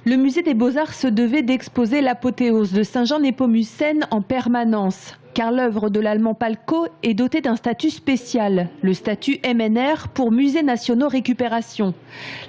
Le musée des Beaux-Arts se devait d'exposer l'apothéose de Saint-Jean Népomucène en permanence, car l'œuvre de l'allemand Palko est dotée d'un statut spécial, le statut MNR pour Musées Nationaux Récupération.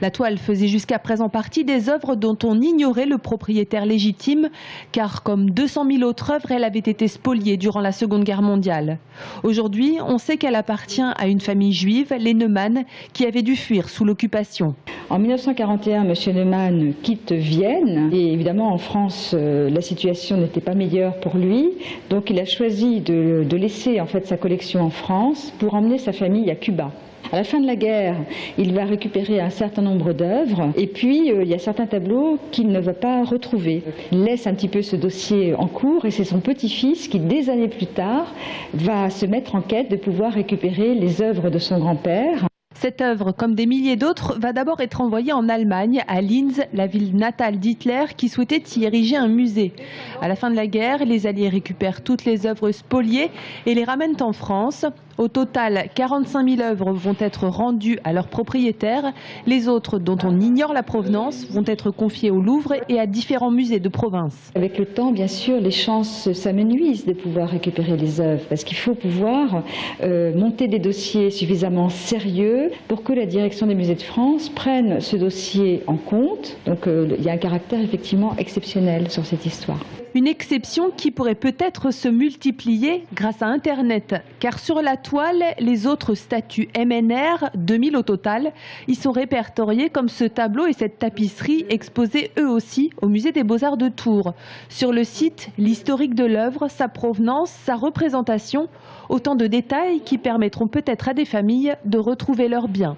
La toile faisait jusqu'à présent partie des œuvres dont on ignorait le propriétaire légitime, car comme 200 000 autres œuvres, elle avait été spoliée durant la Seconde Guerre mondiale. Aujourd'hui, on sait qu'elle appartient à une famille juive, les Neumann, qui avait dû fuir sous l'occupation. En 1941, M. Neumann quitte Vienne et évidemment en France, la situation n'était pas meilleure pour lui. Donc il a choisi de laisser en fait sa collection en France pour emmener sa famille à Cuba. À la fin de la guerre, il va récupérer un certain nombre d'œuvres et puis il y a certains tableaux qu'il ne va pas retrouver. Il laisse un petit peu ce dossier en cours et c'est son petit-fils qui, des années plus tard, va se mettre en quête de pouvoir récupérer les œuvres de son grand-père. Cette œuvre, comme des milliers d'autres, va d'abord être envoyée en Allemagne, à Linz, la ville natale d'Hitler, qui souhaitait y ériger un musée. À la fin de la guerre, les Alliés récupèrent toutes les œuvres spoliées et les ramènent en France. Au total, 45 000 œuvres vont être rendues à leurs propriétaires. Les autres, dont on ignore la provenance, vont être confiées au Louvre et à différents musées de province. Avec le temps, bien sûr, les chances s'amenuisent de pouvoir récupérer les œuvres, parce qu'il faut pouvoir monter des dossiers suffisamment sérieux pour que la direction des musées de France prenne ce dossier en compte. Donc il y a un caractère effectivement exceptionnel sur cette histoire. Une exception qui pourrait peut-être se multiplier grâce à Internet, car sur la toile, les autres statues MNR, 2000 au total, y sont répertoriés comme ce tableau et cette tapisserie exposés eux aussi au musée des Beaux-Arts de Tours. Sur le site, l'historique de l'œuvre, sa provenance, sa représentation, autant de détails qui permettront peut-être à des familles de retrouver leurs biens.